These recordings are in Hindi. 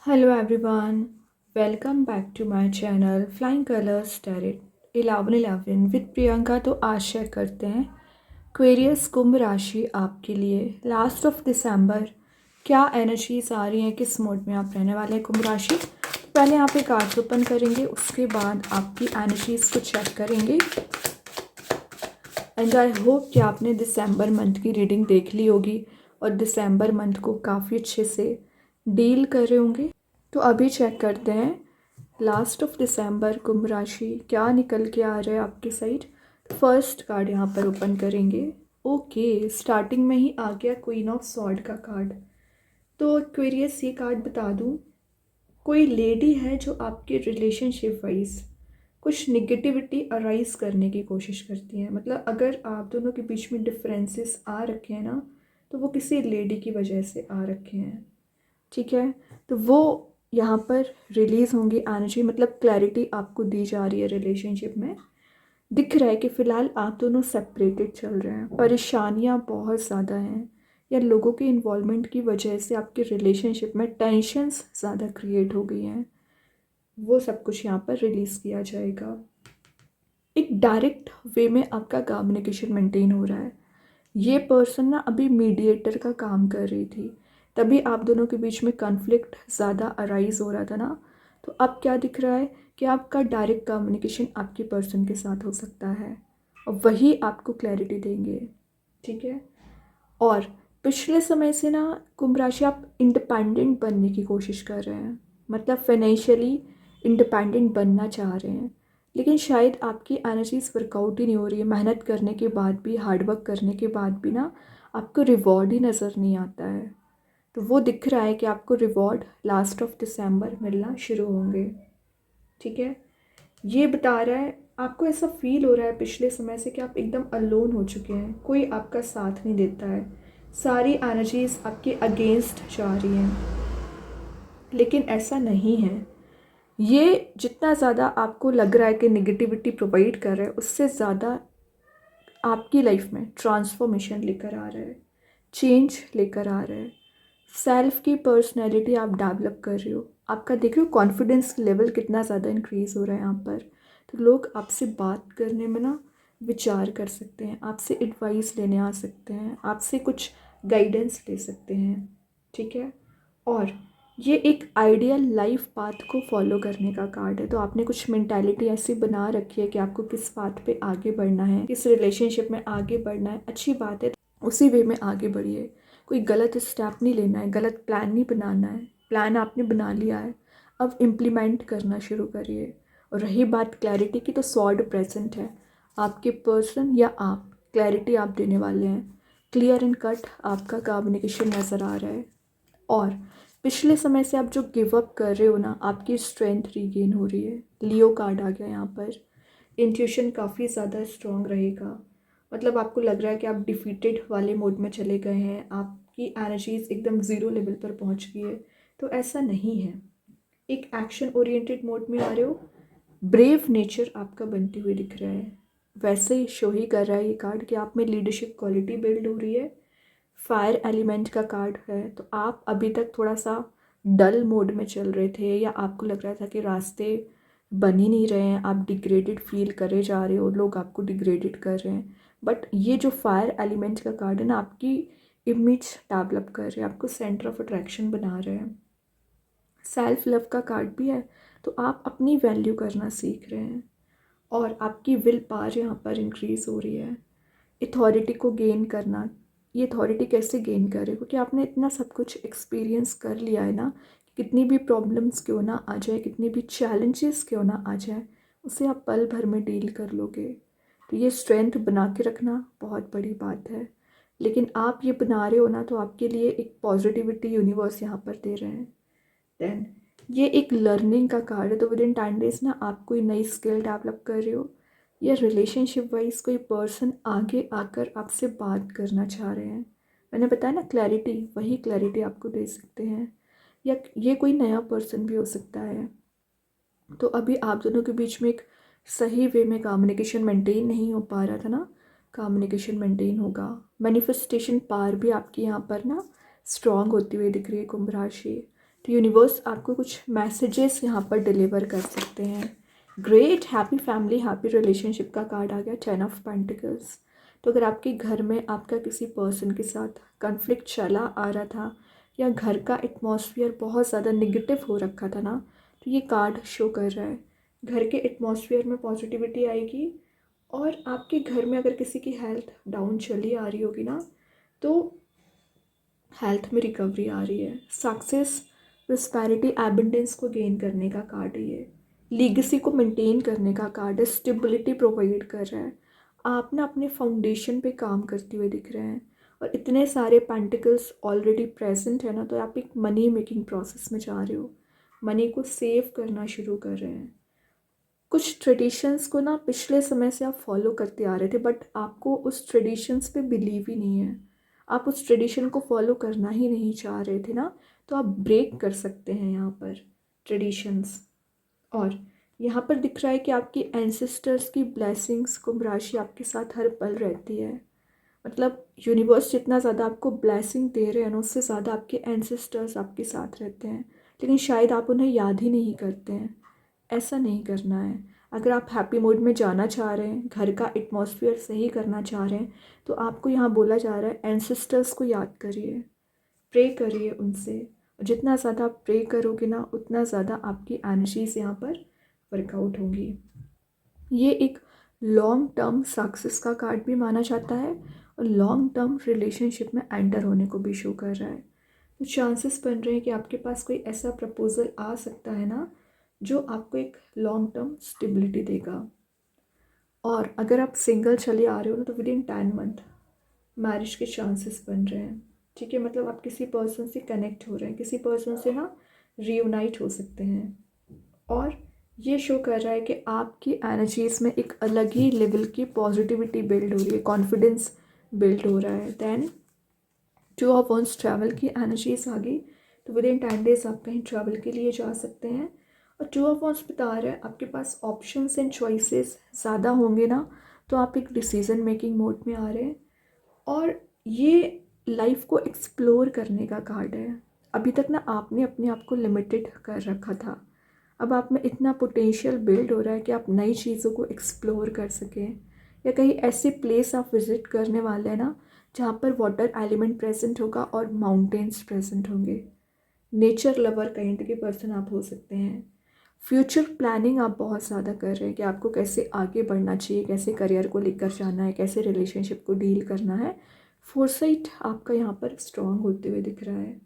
Hello everyone, welcome back to my channel Flying Colors Tarot 1111 with Priyanka. तो आशा करते हैं क्वेरियस कुंभ राशि आपके लिए लास्ट ऑफ दिसंबर क्या एनर्जीज आ रही हैं, किस मोड में आप रहने वाले हैं कुंभ राशि। तो पहले यहाँ पे कार्ड्स ओपन करेंगे, उसके बाद आपकी एनर्जीज को चेक करेंगे। एंड आई होप कि आपने दिसंबर मंथ की रीडिंग देख ली होगी और दिसंबर मंथ को काफ़ी अच्छे से डील कर रहे होंगे। तो अभी चेक करते हैं लास्ट ऑफ दिसंबर कुंभ राशि क्या निकल के आ रहा है आपकी साइड। फर्स्ट कार्ड यहाँ पर ओपन करेंगे। ओके, स्टार्टिंग में ही आ गया क्वीन ऑफ सॉर्ड का कार्ड। तो क्वेरियस ये कार्ड बता दूँ, कोई लेडी है जो आपके रिलेशनशिप वाइज कुछ निगेटिविटी अराइज करने की कोशिश करती है। मतलब अगर आप दोनों के बीच में डिफरेंसेस आ रखे हैं ना, तो वो किसी लेडी की वजह से आ रखे हैं। ठीक है, तो वो यहाँ पर रिलीज़ होंगी एनर्जी, मतलब क्लैरिटी आपको दी जा रही है। रिलेशनशिप में दिख रहा है कि फ़िलहाल आप दोनों सेपरेटेड चल रहे हैं, परेशानियाँ बहुत ज़्यादा हैं या लोगों के इन्वॉल्वमेंट की वजह से आपके रिलेशनशिप में टेंशन्स ज़्यादा क्रिएट हो गई हैं। वो सब कुछ यहाँ पर रिलीज़ किया जाएगा। एक डायरेक्ट वे में आपका कम्युनिकेशन मेंटेन हो रहा है। ये पर्सन ना अभी मीडिएटर का काम कर रही थी, तभी आप दोनों के बीच में कॉन्फ्लिक्ट ज़्यादा अराइज हो रहा था ना। तो अब क्या दिख रहा है कि आपका डायरेक्ट कम्युनिकेशन आपके पर्सन के साथ हो सकता है और वही आपको क्लैरिटी देंगे। ठीक है, और पिछले समय से ना कुंभ राशि आप इंडिपेंडेंट बनने की कोशिश कर रहे हैं, मतलब फाइनेंशियली इंडिपेंडेंट बनना चाह रहे हैं, लेकिन शायद आपकी एनर्जीज वर्कआउट ही नहीं हो रही है। मेहनत करने के बाद भी, हार्डवर्क करने के बाद भी ना आपको रिवॉर्ड ही नज़र नहीं आता है। तो वो दिख रहा है कि आपको रिवॉर्ड लास्ट ऑफ दिसंबर मिलना शुरू होंगे। ठीक है, ये बता रहा है आपको ऐसा फील हो रहा है पिछले समय से कि आप एकदम अलोन हो चुके हैं, कोई आपका साथ नहीं देता है, सारी एनर्जीज आपके अगेंस्ट जा रही हैं। लेकिन ऐसा नहीं है, ये जितना ज़्यादा आपको लग रहा है कि निगेटिविटी प्रोवाइड कर रहा है, उससे ज़्यादा आपकी लाइफ में ट्रांसफॉर्मेशन लेकर आ रहा है, चेंज लेकर आ रहा है। सेल्फ की पर्सनैलिटी आप डेवलप कर रहे हो, आपका देख रहे हो कॉन्फिडेंस लेवल कितना ज़्यादा इंक्रीज़ हो रहा है यहाँ पर। तो लोग आपसे बात करने में ना विचार कर सकते हैं, आपसे एडवाइस लेने आ सकते हैं, आपसे कुछ गाइडेंस ले सकते हैं। ठीक है, और ये एक आइडियल लाइफ पाथ को फॉलो करने का कार्ड है। तो आपने कुछ मेंटालिटी ऐसी बना रखी है कि आपको किस पाथ पे आगे बढ़ना है, किस रिलेशनशिप में आगे बढ़ना है। अच्छी बात है, उसी वे में आगे बढ़िए। कोई गलत स्टेप नहीं लेना है, गलत प्लान नहीं बनाना है। प्लान आपने बना लिया है, अब इम्प्लीमेंट करना शुरू करिए। और रही बात क्लैरिटी की, तो सॉर्ड प्रेजेंट है, आपके पर्सन या आप क्लैरिटी आप देने वाले हैं। क्लियर एंड कट आपका कम्युनिकेशन नज़र आ रहा है। और पिछले समय से आप जो गिव अप कर रहे हो ना, आपकी स्ट्रेंथ रीगेन हो रही है। लियो कार्ड आ गया यहाँ पर। इंट्यूशन काफ़ी ज़्यादा स्ट्रॉन्ग रहेगा, मतलब आपको लग रहा है कि आप डिफीटेड वाले मोड में चले गए हैं, आपकी एनर्जीज एकदम ज़ीरो लेवल पर पहुंच गई है। तो ऐसा नहीं है, एक एक्शन ओरिएंटेड मोड में आ रहे हो। ब्रेव नेचर आपका बनते हुए दिख रहा है, वैसे ही शो ही कर रहा है ये कार्ड कि आप में लीडरशिप क्वालिटी बिल्ड हो रही है। फायर एलिमेंट का कार्ड है, तो आप अभी तक थोड़ा सा डल मोड में चल रहे थे या आपको लग रहा था कि रास्ते बन ही नहीं रहे हैं, आप डिग्रेडेड फील करे जा रहे हो, लोग आपको डिग्रेडेड कर रहे हैं। बट ये जो फायर एलिमेंट का कार्ड है ना, आपकी इमेज डेवलप कर रहे हैं, आपको सेंटर ऑफ अट्रैक्शन बना रहे हैं। सेल्फ लव का कार्ड भी है, तो आप अपनी वैल्यू करना सीख रहे हैं और आपकी विल पावर यहाँ पर इंक्रीज़ हो रही है। अथॉरिटी को गेन करना, ये अथॉरिटी कैसे गेन करे, क्योंकि आपने इतना सब कुछ एक्सपीरियंस कर लिया है ना, कि कितनी भी प्रॉब्लम्स क्यों ना आ जाए, कितनी भी चैलेंजेस क्यों ना आ जाए, उसे आप पल भर में डील कर लोगे। तो ये स्ट्रेंथ बना के रखना बहुत बड़ी बात है। लेकिन आप ये बना रहे हो ना, तो आपके लिए एक पॉजिटिविटी यूनिवर्स यहाँ पर दे रहे हैं। देन ये एक लर्निंग का कार्ड है, तो विद इन 10 days ना आप कोई नई स्किल डेवलप कर रहे हो, या रिलेशनशिप वाइज कोई पर्सन आगे आकर आपसे बात करना चाह रहे हैं। मैंने बताया ना क्लैरिटी, वही क्लैरिटी आपको दे सकते हैं, या ये कोई नया पर्सन भी हो सकता है। तो अभी आप दोनों के बीच में एक सही वे में कम्युनिकेशन मेंटेन नहीं हो पा रहा था ना, कम्युनिकेशन मेंटेन होगा। मैनिफेस्टेशन पावर भी आपकी यहाँ पर ना स्ट्रॉन्ग होती हुई दिख रही है कुंभ राशि। तो यूनिवर्स आपको कुछ मैसेजेस यहाँ पर डिलीवर कर सकते हैं। Great, happy family, happy relationship का कार्ड आ गया, 10 ऑफ पेंटिकल्स। तो अगर आपके घर में आपका किसी पर्सन के साथ कन्फ्लिक्ट चला आ रहा था या घर का एटमॉस्फेयर बहुत ज़्यादा निगेटिव हो रखा था ना, तो ये कार्ड शो कर रहा है घर के एटमॉस्फेयर में पॉजिटिविटी आएगी। और आपके घर में अगर किसी की हेल्थ डाउन चली आ रही होगी ना, तो हेल्थ में रिकवरी आ रही है। सक्सेस, प्रॉस्पेरिटी, एबंडेंस को गेन करने का कार्ड है ये। लीगेसी को मेंटेन करने का कार्ड है। स्टेबिलिटी प्रोवाइड कर रहा है। आप ना अपने फाउंडेशन पे काम करते हुए दिख रहे हैं और इतने सारे पेंटिकल्स ऑलरेडी प्रेजेंट है ना, तो आप एक मनी मेकिंग प्रोसेस में जा रहे हो। मनी को सेव करना शुरू कर रहे हैं। कुछ ट्रेडिशंस को ना पिछले समय से आप फॉलो करते आ रहे थे, बट आपको उस ट्रेडिशंस पे बिलीव ही नहीं है। आप उस ट्रेडिशन को फॉलो करना ही नहीं चाह रहे थे ना, तो आप ब्रेक कर सकते हैं यहाँ पर ट्रेडिशंस। और यहाँ पर दिख रहा है कि आपकी एंसेस्टर्स की ब्लेसिंग्स, कुंभ राशि आपके साथ हर पल रहती है। मतलब यूनिवर्स जितना ज़्यादा आपको ब्लेसिंग दे रहे हैं ना, उससे ज़्यादा आपके एंसेस्टर्स आपके साथ रहते हैं, लेकिन शायद आप उन्हें याद ही नहीं करते हैं। ऐसा नहीं करना है। अगर आप हैप्पी मूड में जाना चाह रहे हैं, घर का एटमॉस्फेयर सही करना चाह रहे हैं, तो आपको यहाँ बोला जा रहा है एंसेस्टर्स को याद करिए, प्रे करिए उनसे। और जितना ज़्यादा आप प्रे करोगे ना, उतना ज़्यादा आपकी एनर्जीज यहाँ पर वर्कआउट होंगी। ये एक लॉन्ग टर्म सक्सेस का कार्ड भी माना जाता है और लॉन्ग टर्म रिलेशनशिप में एंटर होने को भी शो कर रहा है। तो चांसेस बन रहे हैं कि आपके पास कोई ऐसा प्रपोज़ल आ सकता है ना, जो आपको एक लॉन्ग टर्म स्टेबिलिटी देगा। और अगर आप सिंगल चले आ रहे हो ना, तो विद इन 10 मंथ मैरिज के चांसेस बन रहे हैं। ठीक है, मतलब आप किसी पर्सन से कनेक्ट हो रहे हैं, किसी पर्सन से ना रीयूनाइट हो सकते हैं। और ये शो कर रहा है कि आपकी एनर्जीज़ में एक अलग ही लेवल की पॉजिटिविटी बिल्ड हो रही है, कॉन्फिडेंस बिल्ड हो रहा है। देन 2 ऑफ वंस, ट्रैवल की एनर्जीज आ गई। तो विद इन 10 डेज आप कहीं ट्रैवल के लिए जा सकते हैं। और 2 ऑफ वंस बता रहे हैं आपके पास ऑप्शंस एंड चॉइसेस ज़्यादा होंगे ना, तो आप एक डिसीजन मेकिंग मोड में आ रहे हैं। और ये लाइफ को एक्सप्लोर करने का कार्ड है। अभी तक ना आपने अपने आप को लिमिटेड कर रखा था, अब आप में इतना पोटेंशियल बिल्ड हो रहा है कि आप नई चीज़ों को एक्सप्लोर कर सकें। या कहीं ऐसे प्लेस आप विज़िट करने वाले हैं ना, जहाँ पर वाटर एलिमेंट प्रेजेंट होगा और माउंटेन्स प्रेजेंट होंगे। नेचर लवर काइंड के पर्सन आप हो सकते हैं। फ्यूचर प्लानिंग आप बहुत ज़्यादा कर रहे हैं कि आपको कैसे आगे बढ़ना चाहिए, कैसे करियर को लेकर जाना है, कैसे रिलेशनशिप को डील करना है। फोरसाइट आपका यहाँ पर स्ट्रॉन्ग होते हुए दिख रहा है।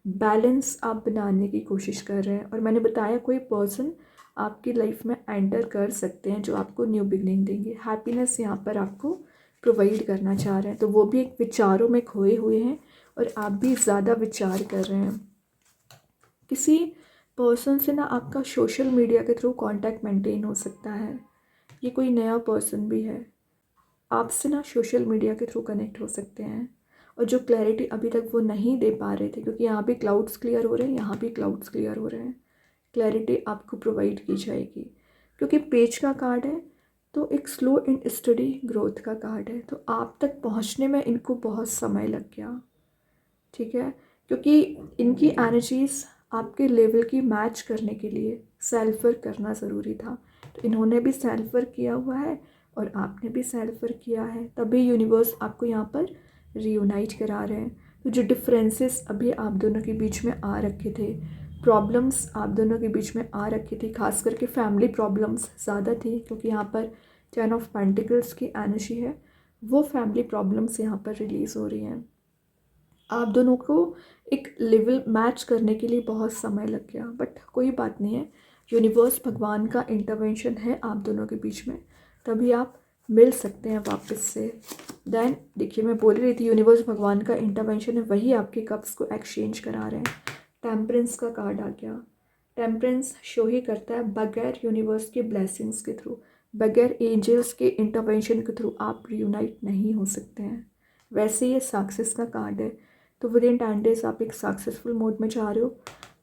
बैलेंस आप बनाने की कोशिश कर रहे हैं। और मैंने बताया कोई पर्सन आपकी लाइफ में एंटर कर सकते हैं जो आपको न्यू बिगनिंग देंगे। हैप्पीनेस यहाँ पर आपको प्रोवाइड करना चाह रहे हैं, तो वो भी एक विचारों में खोए हुए हैं और आप भी ज़्यादा विचार कर रहे हैं। किसी पर्सन से ना आपका सोशल मीडिया के थ्रू कांटेक्ट मेंटेन हो सकता है। ये कोई नया पर्सन भी है, आपसे ना सोशल मीडिया के थ्रू कनेक्ट हो सकते हैं। और जो क्लैरिटी अभी तक वो नहीं दे पा रहे थे, क्योंकि यहाँ भी क्लाउड्स क्लियर हो रहे हैं, यहाँ भी क्लाउड्स क्लियर हो रहे हैं, क्लैरिटी आपको प्रोवाइड की जाएगी। क्योंकि पेज का कार्ड है, तो एक स्लो एंड स्टडी ग्रोथ का कार्ड है, तो आप तक पहुँचने में इनको बहुत समय लग गया। ठीक है, क्योंकि इनकी एनर्जीज आपके लेवल की मैच करने के लिए सेल्फ वर्क करना ज़रूरी था। तो इन्होंने भी सेल्फ वर्क किया हुआ है और आपने भी सेल्फ वर्क किया है, तभी यूनिवर्स आपको यहाँ पर रीयूनाइट करा रहे हैं। तो जो डिफरेंसेस अभी आप दोनों के बीच में आ रखे थे, प्रॉब्लम्स आप दोनों के बीच में आ रखी थी, खास करके फैमिली प्रॉब्लम्स ज़्यादा थी, क्योंकि यहाँ पर 10 ऑफ पेंटिकल्स की एनर्जी है, वो फैमिली प्रॉब्लम्स यहाँ पर रिलीज़ हो रही हैं। आप दोनों को एक लेवल मैच करने के लिए बहुत समय लग गया, बट कोई बात नहीं है, यूनिवर्स भगवान का इंटरवेंशन है आप दोनों के बीच में, तभी आप मिल सकते हैं वापस से। देन देखिए, मैं बोल रही थी यूनिवर्स भगवान का इंटरवेंशन है, वही आपके कप्स को एक्सचेंज करा रहे हैं। टेम्परेंस का कार्ड आ गया। टेम्परेंस शो ही करता है बगैर यूनिवर्स के ब्लेसिंग्स के थ्रू, बगैर एंजल्स के इंटरवेंशन के थ्रू आप रियूनाइट नहीं हो सकते हैं। वैसे ये सक्सेस का कार्ड है, तो विद इन 10 डेज आप एक सक्सेसफुल मोड में जा रहे हो।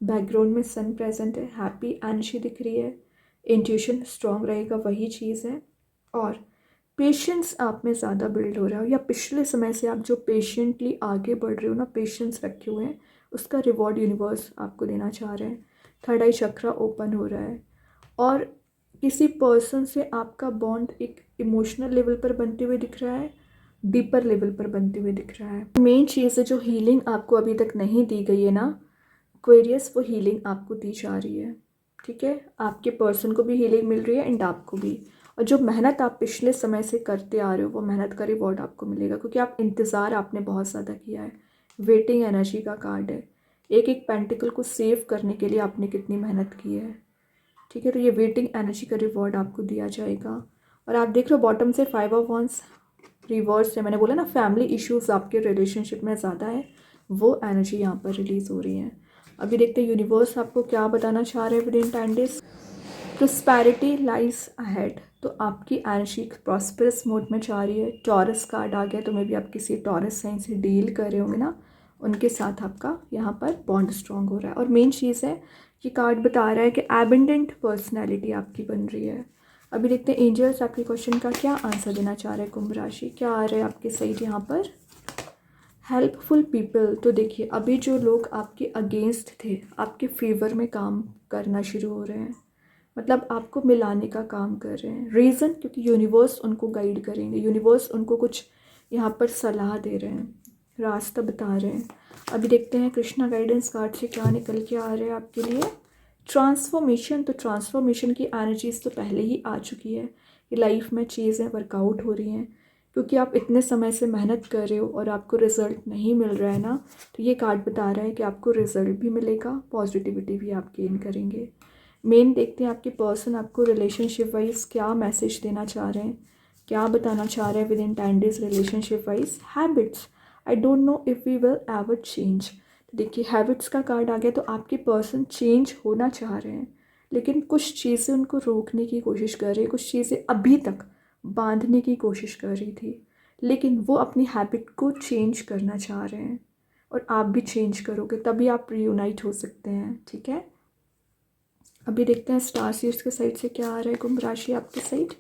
बैकग्राउंड में सन प्रेजेंट है, हैप्पी एनर्जी दिख रही है, इंट्यूशन स्ट्रॉन्ग रहेगा, वही चीज़ है। और पेशेंस आप में ज़्यादा बिल्ड हो रहा है, या पिछले समय से आप जो पेशेंटली आगे बढ़ रहे हो ना, पेशेंस रखे हुए हैं, उसका रिवॉर्ड यूनिवर्स आपको देना चाह रहे हैं। थर्ड आई चक्रा ओपन हो रहा है और किसी पर्सन से आपका बॉन्ड एक इमोशनल लेवल पर बनते हुए दिख रहा है, डीपर लेवल पर बनते हुए दिख रहा है। मेन चीज़ है जो हीलिंग आपको अभी तक नहीं दी गई है ना एक्वेरियस, वो हीलिंग आपको दी जा रही है। ठीक है, आपके पर्सन को भी हीलिंग मिल रही है एंड आपको भी। और जो मेहनत आप पिछले समय से करते आ रहे हो वो मेहनत का रिवॉर्ड आपको मिलेगा, क्योंकि आप इंतज़ार आपने बहुत ज़्यादा किया है। वेटिंग एनर्जी का कार्ड है। एक एक पेंटिकल को सेव करने के लिए आपने कितनी मेहनत की है। ठीक है, तो ये वेटिंग एनर्जी का रिवॉर्ड आपको दिया जाएगा। और आप देख रहे हो बॉटम से 5 ऑफ वंस रिवर्स है। मैंने बोला ना फैमिली इश्यूज आपके रिलेशनशिप में ज़्यादा है, वो एनर्जी यहाँ पर रिलीज़ हो रही है। अभी देखते हैं यूनिवर्स आपको क्या बताना चाह रहे हैं within 10 days. Prosperity lies ahead, तो आपकी एनर्जी प्रॉस्परस मोड में जा रही है। टॉरस कार्ड आ गया, तो मे बी आप किसी टॉरस साइन से डील कर रहे होंगे ना, उनके साथ आपका यहाँ पर बॉन्ड स्ट्रॉन्ग हो रहा है। और मेन चीज़ है ये कार्ड बता रहा है कि एबंडेंट पर्सनैलिटी आपकी बन रही है। अभी देखते हैं एंजल्स आपके क्वेश्चन का क्या आंसर देना चाह रहे हैं। कुंभ राशि क्या आ रहा है आपके साइड यहाँ पर। हेल्पफुल पीपल, तो देखिए अभी जो लोग आपके अगेंस्ट थे आपके फेवर में काम करना शुरू हो रहे हैं, मतलब आपको मिलाने का काम कर रहे हैं। रीज़न, क्योंकि यूनिवर्स उनको गाइड करेंगे, यूनिवर्स उनको कुछ यहाँ पर सलाह दे रहे हैं, रास्ता बता रहे हैं। अभी देखते हैं कृष्णा गाइडेंस कार्ड से क्या निकल के आ रहे हैं आपके लिए। ट्रांसफॉर्मेशन, तो ट्रांसफॉर्मेशन की एनर्जीज तो पहले ही आ चुकी है कि लाइफ में चीज़ें वर्कआउट हो रही हैं, क्योंकि आप इतने समय से मेहनत कर रहे हो और आपको रिज़ल्ट नहीं मिल रहा है ना, तो ये कार्ड बता रहा है कि आपको रिज़ल्ट भी मिलेगा, पॉजिटिविटी भी आप गेन करेंगे। मेन देखते हैं आपके पर्सन आपको रिलेशनशिप वाइज क्या मैसेज देना चाह रहे हैं, क्या बताना चाह रहे हैं within 10 days relationship wise. Habits, I don't know if we will ever change. देखिए हैबिट्स का कार्ड आ गया, तो आपके पर्सन चेंज होना चाह रहे हैं, लेकिन कुछ चीज़ें उनको रोकने की कोशिश कर रही है, कुछ चीज़ें अभी तक बांधने की कोशिश कर रही थी, लेकिन वो अपनी हैबिट को चेंज करना चाह रहे हैं और आप भी चेंज करोगे तभी आप रीयूनाइट हो सकते हैं। ठीक है, अभी देखते हैं स्टार सीड्स के साइड से क्या आ रहा है कुंभ राशि आपके साइड।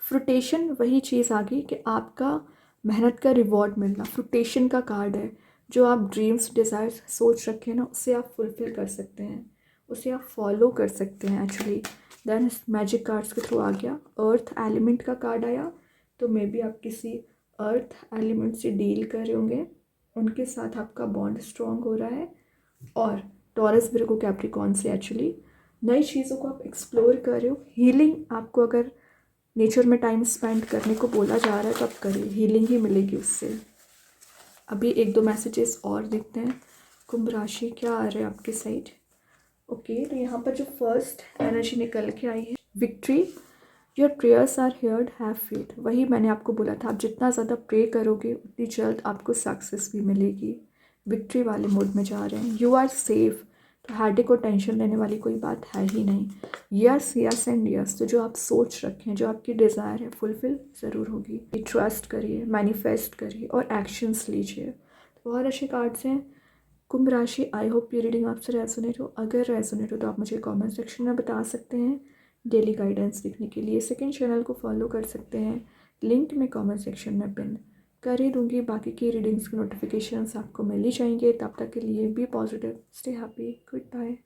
फ्रूटेशन, वही चीज़ आ गई कि आपका मेहनत का रिवॉर्ड मिलना। फ्रूटेशन का कार्ड है, जो आप ड्रीम्स डिज़ायर्स सोच रखे हैं ना उसे आप फुलफ़िल कर सकते हैं, उसे आप फॉलो कर सकते हैं एक्चुअली। देन मैजिक कार्ड्स के थ्रू आ गया अर्थ एलिमेंट का कार्ड आया, तो मे बी आप किसी अर्थ एलिमेंट से डील कर रहे होंगे, उनके साथ आपका बॉन्ड स्ट्रॉन्ग हो रहा है। और टॉरस विर्गो कैप्रिकॉन से एक्चुअली नई चीज़ों को आप एक्सप्लोर कर रहे हो। हीलिंग आपको अगर नेचर में टाइम स्पेंड करने को बोला जा रहा है तो आप करिए, हीलिंग ही मिलेगी उससे। अभी एक दो मैसेजेस और देखते हैं कुंभ राशि क्या आ रहे हैं आपके साइड। ओके, तो यहाँ पर जो फर्स्ट एनर्जी निकल के आई है victory, your prayers are heard, have faith. वही मैंने आपको बोला था, आप जितना ज़्यादा प्रे करोगे उतनी जल्द आपको सक्सेस भी मिलेगी। विक्ट्री वाले मोड में जा रहे हैं। यू आर सेफ, तो हेडेक को टेंशन लेने वाली कोई बात है ही नहीं। यस यस एंड यस, तो जो आप सोच रखे हैं, जो आपकी डिज़ायर है फुलफिल ज़रूर होगी। ट्रस्ट करिए, मैनिफेस्ट करिए और एक्शंस लीजिए। तो बहुत अच्छे कार्ड्स हैं कुंभ राशि। आई होप ये रीडिंग आपसे रेजोनेट हो। अगर रेजोनेट हो तो आप मुझे कमेंट सेक्शन में बता सकते हैं। डेली गाइडेंस देखने के लिए सेकंड चैनल को फॉलो कर सकते हैं, लिंक मैं कमेंट सेक्शन में पिन कर ही दूंगी। बाकी की रीडिंग्स के नोटिफिकेशंस आपको मिल ही जाएंगे। तब तक के लिए be positive, stay happy, good bye.